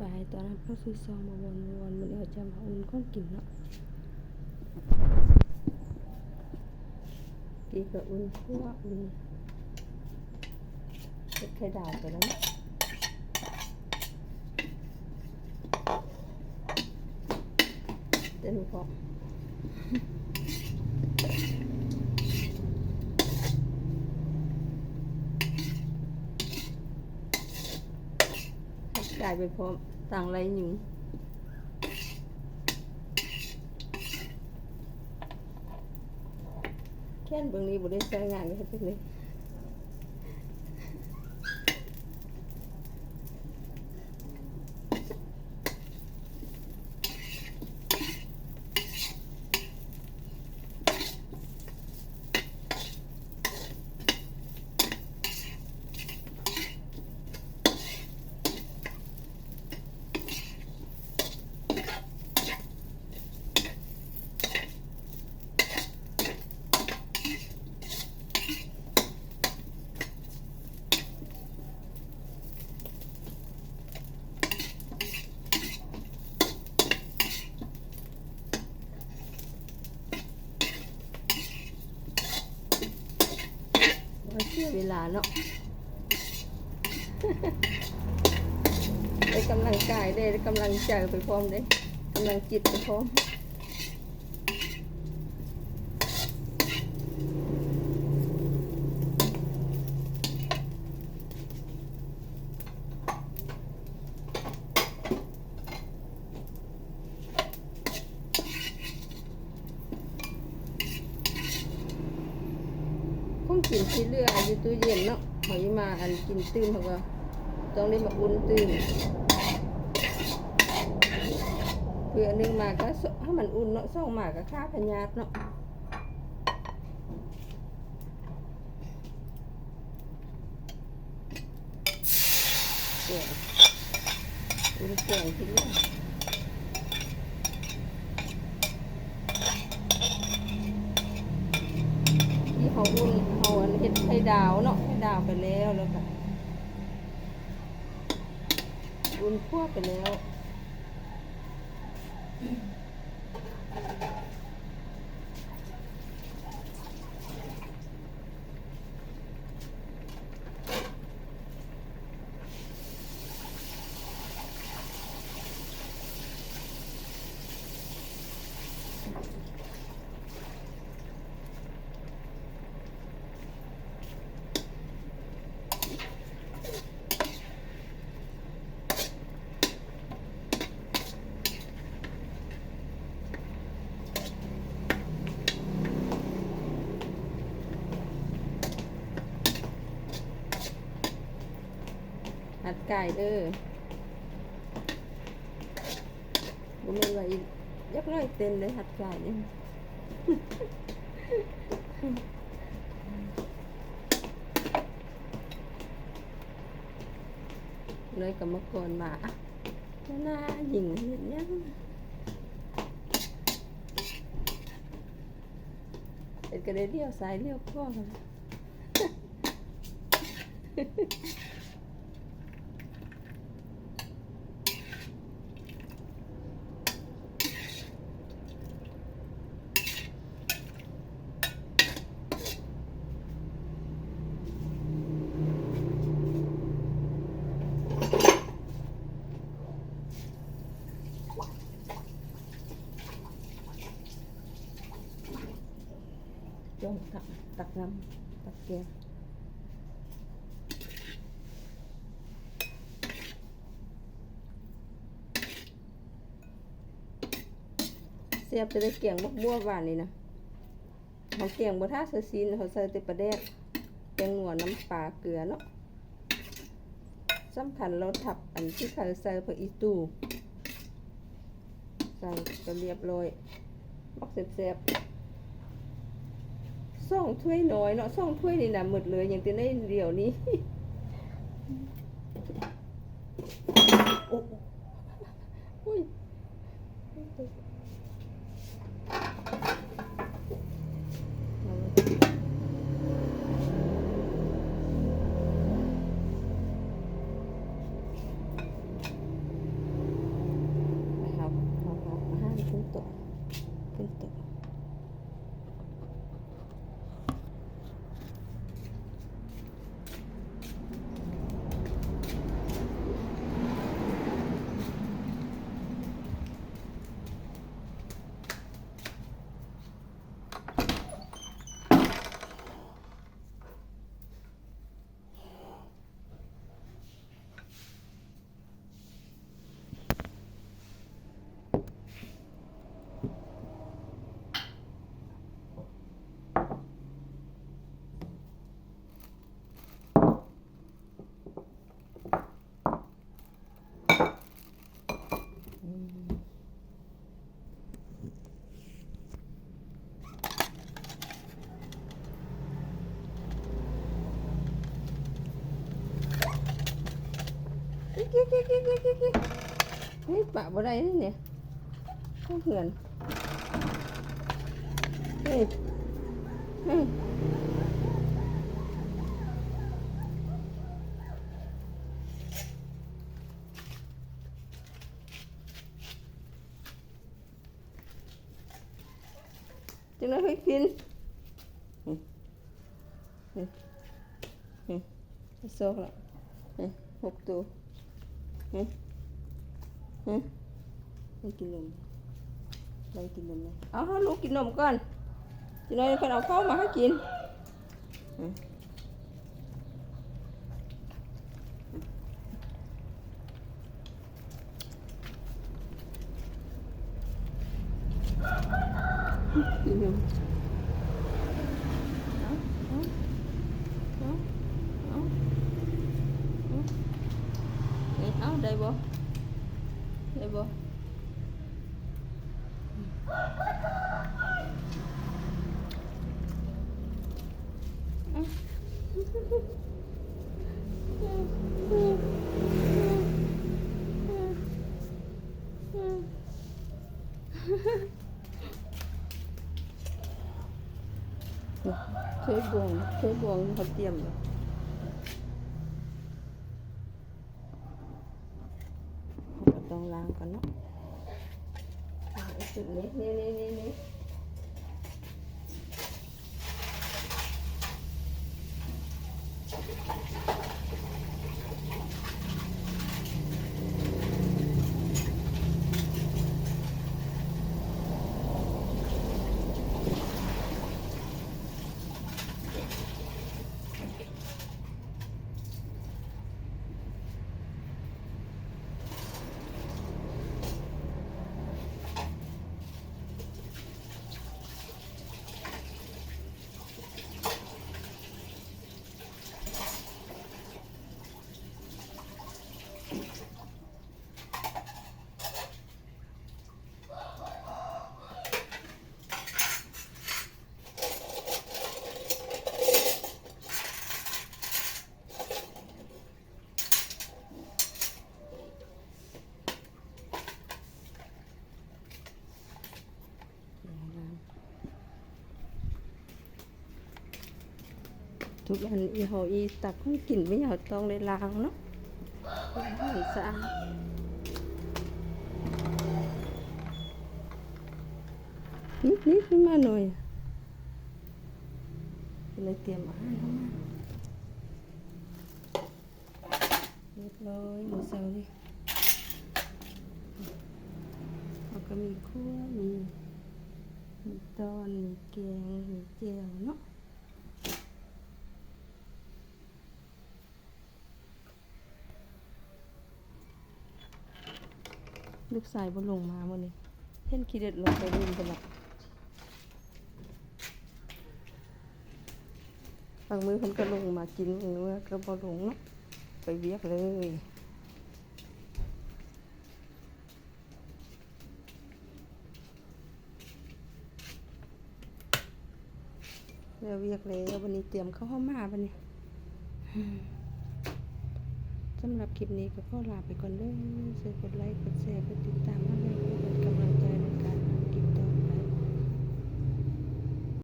บ่ายตอนนั้นเขาซื้อซองมาวนมันเดี๋ยวจะมาอุ่นก้อนกินเนาะกีก็อุ่นคั่วอุ่นเผ็ดไข่ดาวไปแล้วเต็มพอจ่ายไปพร้อมต่างไรหนึ่งแค่นเบื้องนี้บุได้ใช้งานเลยครับเลยเสียเวลาเนาะ ได้กำลังกายได้กำลังใจไปพร้อมได้กำลังจิตไปพร้อมคงกินที่เรืออยู่ตู้เย็นเนาะหอยมาอันกินตื่นเขาก็ต้องได้มาอุ่นตื่นเพื่อนึงมาก็ให้มันอุ่นเนาะส่องมาก็ค่าพญาตเนาะแกงอุ่นแกงที่เรือที่เขาอุ่นเขาเห็ดไข่ดาวเนาะไข่ดาวไปแล้วแล้วก็อุ่นคั่วไปแล้วหัดไก่เด้อบุ้มเลยยักน้อยเต็มเลยหัดไก่เนี่ยเลยกับมะกรมาหน้าหญิงเห็นยังเป็นกระเดียวสายเลี้ยวข้อกันจงตักน้ำตักแกงเสียบจะได้เกี่ยงบัวหวานนี่นะเขาเกี่ยงบัวท่าเสือซีนเขาใส่เตปลาแดกแกงหัวน้ำปลาเกลือเนาะสำคัญเราทับอันที่เขาใส่ผักอีตูใส่ก็เรียบร้อยบักเสียบส่องถ้วยน้อยเนาะส่องถ้วยนี่นะหมดเลยอย่างที่ได้เดียวนี้โอ้ย นี่ปะบ่ได้นี่เนี่ยข้าวเหือนเฮ้ยเฮ้ยจังนั้นให้กินโซ่ละ6 ตัวไม่กินนมไปกินนมเลยเอาให้ลูกกินนมก่อนจังนั้นคนเอาข้าวมาให้กินกินนมเอาได้บ่ได้บ่เคยบวงเขาเตรียมเลยต้องล้างกันเนาะจุดนี้นี่ทุกอันอีหออีตักให้กินไม่อยากต้องเลยล้างเนาะให้สะอาดนิดขึ้นมาหน่อยเลยเตรียมอาหารเข้ามาเรียบร้อยหมูเซลนี่แล้วก็มีคั่วมีตอนมีแกงมีเจียวเนาะลูกชายบ่ลงมาวันนี้เห็นขี้เด็ดลงไปลืมไปละบางมื้อเพิ่นก็ลงมากินบางมื้อก็บ่ลงเนาะไปเวียกเลยแล้วเวียกแล้ววันนี้เตรียมข้าวมาบัดนี้สำหรับคลิปนี้ก็ขอลาไปก่อนเด้อช่วยกดไลค์กดแชร์กดติดตามมาเลย